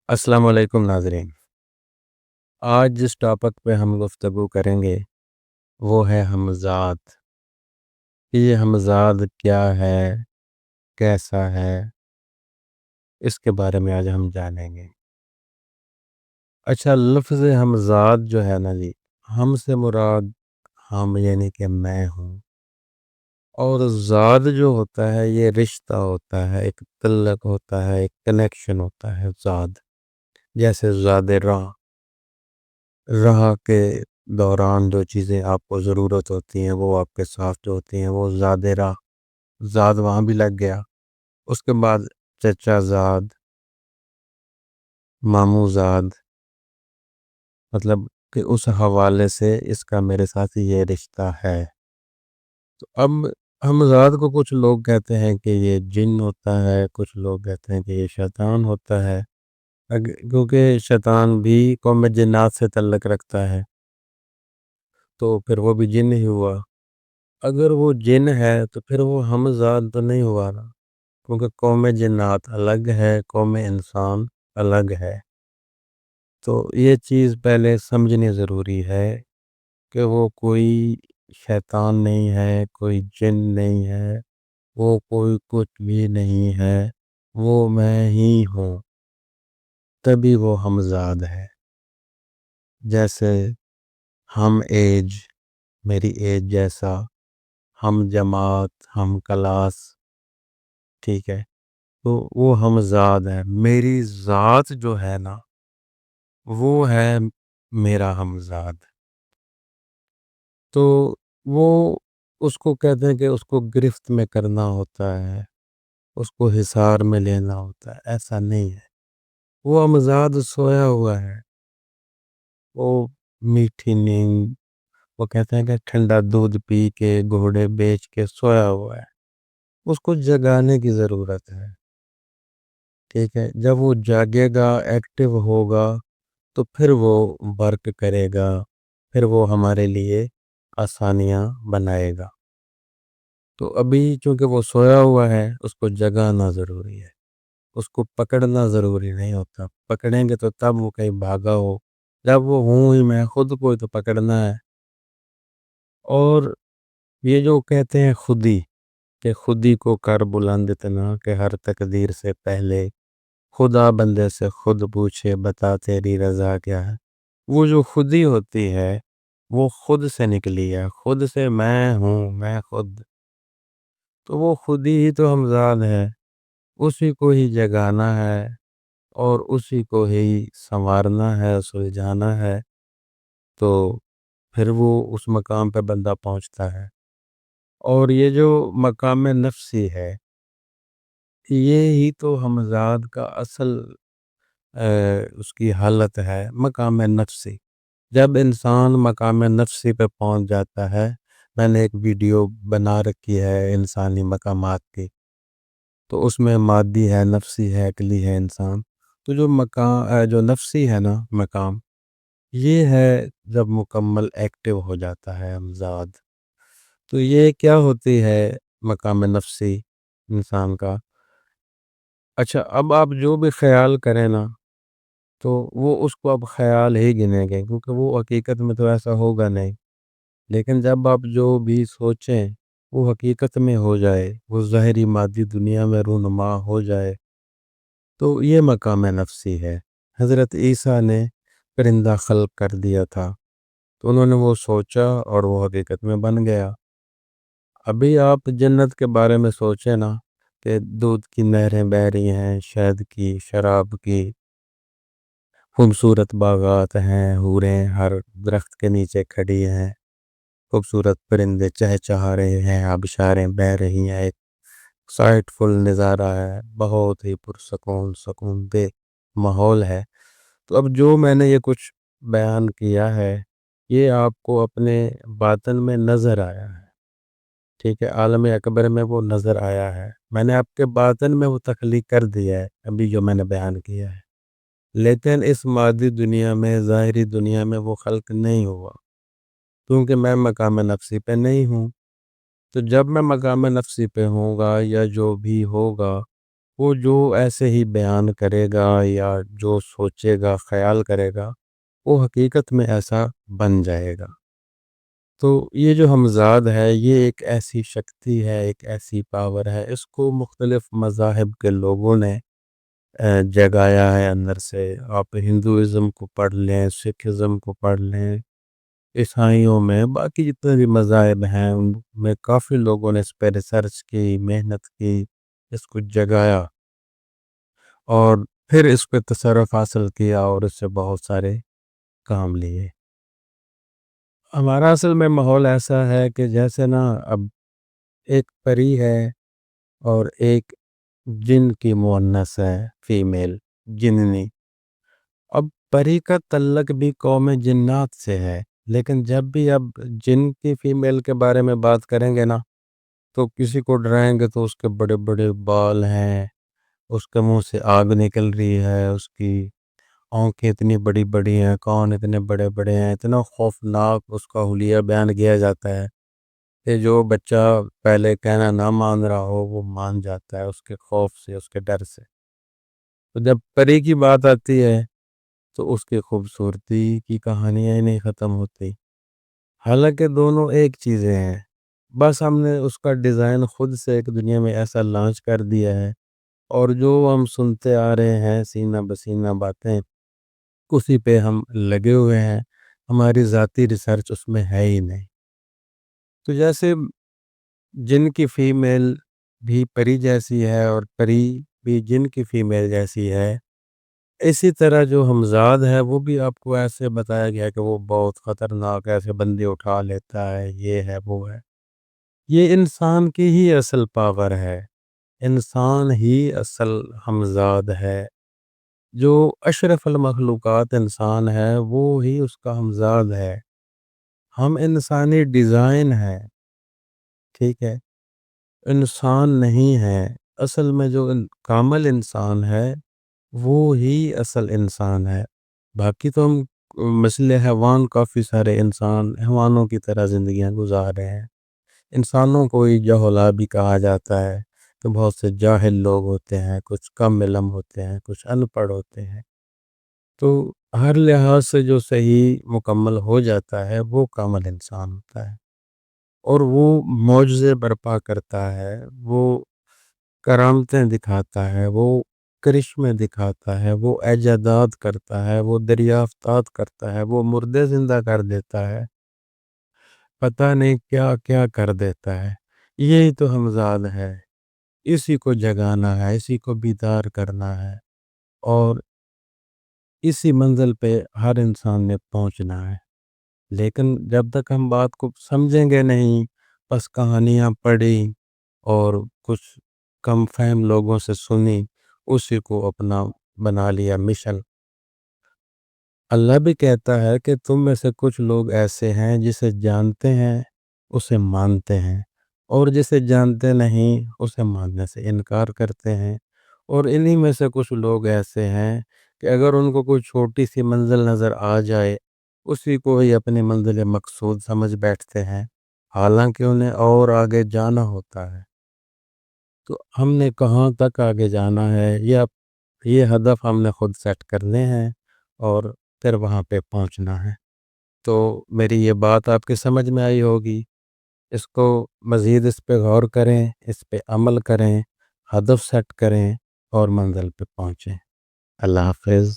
السلام علیکم ناظرین۔ آج جس ٹاپک پہ ہم گفتگو کریں گے وہ ہے ہمزاد۔ یہ ہمزاد کیا ہے، کیسا ہے، اس کے بارے میں آج ہم جانیں گے۔ اچھا، لفظ ہمزاد جو ہے نا جی، ہم سے مراد ہم یعنی کہ میں ہوں، اور زاد جو ہوتا ہے یہ رشتہ ہوتا ہے، ایک تعلق ہوتا ہے، ایک کنیکشن ہوتا ہے زاد۔ جیسے زاد راہ کے دوران جو چیزیں آپ کو ضرورت ہوتی ہیں وہ آپ کے ساتھ جو ہوتی ہیں وہ زاد راہ، زاد وہاں بھی لگ گیا۔ اس کے بعد چچا زاد، ماموں زاد، مطلب کہ اس حوالے سے اس کا میرے ساتھ یہ رشتہ ہے۔ تو اب ہم زاد کو کچھ لوگ کہتے ہیں کہ یہ جن ہوتا ہے، کچھ لوگ کہتے ہیں کہ یہ شیطان ہوتا ہے، کیونکہ شیطان بھی قوم جنات سے تعلق رکھتا ہے، تو پھر وہ بھی جن ہی ہوا۔ اگر وہ جن ہے تو پھر وہ ہمزاد تو نہیں ہوا نا، کیونکہ قوم جنات الگ ہے، قوم انسان الگ ہے۔ تو یہ چیز پہلے سمجھنی ضروری ہے کہ وہ کوئی شیطان نہیں ہے، کوئی جن نہیں ہے، وہ کوئی کچھ بھی نہیں ہے، وہ میں ہی ہوں، تبھی وہ ہمزاد ہے۔ جیسے ہم ایج، میری ایج جیسا، ہم جماعت، ہم کلاس، ٹھیک ہے، تو وہ ہمزاد ہے۔ میری ذات جو ہے نا وہ ہے میرا ہمزاد۔ تو وہ اس کو کہتے ہیں کہ اس کو گرفت میں کرنا ہوتا ہے، اس کو حصار میں لینا ہوتا ہے، ایسا نہیں ہے۔ وہ ہمزاد سویا ہوا ہے، وہ میٹھی نیند، وہ کہتے ہیں کہ ٹھنڈا دودھ پی کے گھوڑے بیچ کے سویا ہوا ہے، اس کو جگانے کی ضرورت ہے، ٹھیک ہے۔ جب وہ جاگے گا، ایکٹیو ہوگا، تو پھر وہ ورک کرے گا، پھر وہ ہمارے لیے آسانیاں بنائے گا۔ تو ابھی چونکہ وہ سویا ہوا ہے، اس کو جگانا ضروری ہے، اس کو پکڑنا ضروری نہیں ہوتا۔ پکڑیں گے تو تب وہ کہیں بھاگا ہو، جب وہ ہوں ہی میں خود کو ہی تو پکڑنا ہے۔ اور یہ جو کہتے ہیں خودی، کہ خودی کو کر بلند اتنا کہ ہر تقدیر سے پہلے خدا بندے سے خود پوچھے بتا تیری رضا کیا ہے، وہ جو خودی ہوتی ہے وہ خود سے نکلی ہے، خود سے میں ہوں، میں خود، تو وہ خودی ہی تو ہمزاد ہے، اسی کو ہی جگانا ہے اور اسی کو ہی سنوارنا ہے، سلجھانا ہے، تو پھر وہ اس مقام پہ بندہ پہنچتا ہے۔ اور یہ جو مقام نفسی ہے، یہ ہی تو ہمزاد کا اصل اس کی حالت ہے، مقام نفسی۔ جب انسان مقام نفسی پہ پہنچ جاتا ہے، میں نے ایک ویڈیو بنا رکھی ہے انسانی مقامات کی، تو اس میں مادی ہے، نفسی ہے، عقلی ہے انسان۔ تو جو مقام جو نفسی ہے نا مقام، یہ ہے جب مکمل ایکٹیو ہو جاتا ہے ہمزاد۔ تو یہ کیا ہوتی ہے مقام نفسی انسان کا؟ اچھا، اب آپ جو بھی خیال کریں نا تو وہ اس کو اب خیال ہی گنیں گے، کیونکہ وہ حقیقت میں تو ایسا ہوگا نہیں۔ لیکن جب آپ جو بھی سوچیں وہ حقیقت میں ہو جائے، وہ ظاہری مادی دنیا میں رونما ہو جائے، تو یہ مقام نفسی ہے۔ حضرت عیسیٰ نے پرندہ خلق کر دیا تھا، تو انہوں نے وہ سوچا اور وہ حقیقت میں بن گیا۔ ابھی آپ جنت کے بارے میں سوچیں نا، کہ دودھ کی نہریں بہہ رہی ہیں، شہد کی، شراب کی، خوبصورت باغات ہیں، حوریں ہر درخت کے نیچے کھڑی ہیں، خوبصورت پرندے چہچہا رہے ہیں، آبشاریں بہہ رہی ہیں، ایک سائٹ فل نظارہ ہے، بہت ہی پرسکون، سکون دہ ماحول ہے۔ تو اب جو میں نے یہ کچھ بیان کیا ہے، یہ آپ کو اپنے باطن میں نظر آیا ہے، ٹھیک ہے، عالم اکبر میں وہ نظر آیا ہے، میں نے آپ کے باطن میں وہ تخلیق کر دیا ہے ابھی جو میں نے بیان کیا ہے۔ لیکن اس مادی دنیا میں، ظاہری دنیا میں وہ خلق نہیں ہوا، کیونکہ میں مقام نفسی پہ نہیں ہوں۔ تو جب میں مقام نفسی پہ ہوں گا یا جو بھی ہوگا، وہ جو ایسے ہی بیان کرے گا یا جو سوچے گا خیال کرے گا وہ حقیقت میں ایسا بن جائے گا۔ تو یہ جو ہمزاد ہے یہ ایک ایسی شکتی ہے، ایک ایسی پاور ہے، اس کو مختلف مذاہب کے لوگوں نے جگایا ہے اندر سے۔ آپ ہندوازم کو پڑھ لیں، سکھ ازم کو پڑھ لیں، عیسائیوں میں باقی جتنے بھی مذاہب ہیں ان میں کافی لوگوں نے اس پہ ریسرچ کی، محنت کی، اس کو جگایا اور پھر اس پہ تصرف حاصل کیا اور اس سے بہت سارے کام لیے۔ ہمارا اصل میں ماحول ایسا ہے کہ جیسے نا اب ایک پری ہے اور ایک جن کی مؤنث ہے، فیمیل، جننی۔ اب پری کا تعلق بھی قوم جنات سے ہے، لیکن جب بھی اب جن کی فیمیل کے بارے میں بات کریں گے نا تو کسی کو ڈرائیں گے تو اس کے بڑے بڑے بال ہیں، اس کے منہ سے آگ نکل رہی ہے، اس کی آنکھیں اتنی بڑی بڑی ہیں، کان اتنے بڑے بڑے ہیں، اتنا خوفناک اس کا حلیہ بیان کیا جاتا ہے کہ جو بچہ پہلے کہنا نہ مان رہا ہو وہ مان جاتا ہے اس کے خوف سے، اس کے ڈر سے۔ تو جب پری کی بات آتی ہے تو اس کی خوبصورتی کی کہانیاں ہی نہیں ختم ہوتی، حالانکہ دونوں ایک چیزیں ہیں، بس ہم نے اس کا ڈیزائن خود سے ایک دنیا میں ایسا لانچ کر دیا ہے اور جو ہم سنتے آ رہے ہیں سینہ بسینہ باتیں اسی پہ ہم لگے ہوئے ہیں، ہماری ذاتی ریسرچ اس میں ہے ہی نہیں۔ تو جیسے جن کی فیمیل بھی پری جیسی ہے اور پری بھی جن کی فیمیل جیسی ہے، اسی طرح جو ہمزاد ہے وہ بھی آپ کو ایسے بتایا گیا کہ وہ بہت خطرناک ایسے بندے اٹھا لیتا ہے، یہ ہے وہ ہے۔ یہ انسان کی ہی اصل پاور ہے، انسان ہی اصل ہمزاد ہے۔ جو اشرف المخلوقات انسان ہے وہ ہی اس کا ہمزاد ہے۔ ہم انسانی ڈیزائن ہے، ٹھیک ہے، انسان نہیں ہے۔ اصل میں جو کامل انسان ہے وہ ہی اصل انسان ہے۔ باقی تو ہم مثل حیوان کافی سارے انسان حیوانوں کی طرح زندگیاں گزار رہے ہیں۔ انسانوں کو ہی جہلا بھی کہا جاتا ہے کہ بہت سے جاہل لوگ ہوتے ہیں، کچھ کم علم ہوتے ہیں، کچھ ان پڑھ ہوتے ہیں۔ تو ہر لحاظ سے جو صحیح مکمل ہو جاتا ہے وہ کامل انسان ہوتا ہے اور وہ معجزے برپا کرتا ہے، وہ کرامتیں دکھاتا ہے، وہ کرشمے دکھاتا ہے، وہ ایجادات کرتا ہے، وہ دریافتات کرتا ہے، وہ مردے زندہ کر دیتا ہے، پتہ نہیں کیا کیا کر دیتا ہے۔ یہی تو ہمزاد ہے، اسی کو جگانا ہے، اسی کو بیدار کرنا ہے اور اسی منزل پہ ہر انسان نے پہنچنا ہے۔ لیکن جب تک ہم بات کو سمجھیں گے نہیں، بس کہانیاں پڑھی اور کچھ کم فہم لوگوں سے سنی، اسی کو اپنا بنا لیا مشن۔ اللہ بھی کہتا ہے کہ تم میں سے کچھ لوگ ایسے ہیں جسے جانتے ہیں اسے مانتے ہیں اور جسے جانتے نہیں اسے ماننے سے انکار کرتے ہیں، اور انہی میں سے کچھ لوگ ایسے ہیں کہ اگر ان کو کوئی چھوٹی سی منزل نظر آ جائے اسی کو ہی اپنی منزل مقصود سمجھ بیٹھتے ہیں، حالانکہ انہیں اور آگے جانا ہوتا ہے۔ تو ہم نے کہاں تک آگے جانا ہے یہ ہدف ہم نے خود سیٹ کرنے ہیں اور پھر وہاں پہ پہنچنا ہے۔ تو میری یہ بات آپ کے سمجھ میں آئی ہوگی، اس کو مزید اس پہ غور کریں، اس پہ عمل کریں، ہدف سیٹ کریں اور منزل پہ پہنچیں۔ اللہ حافظ۔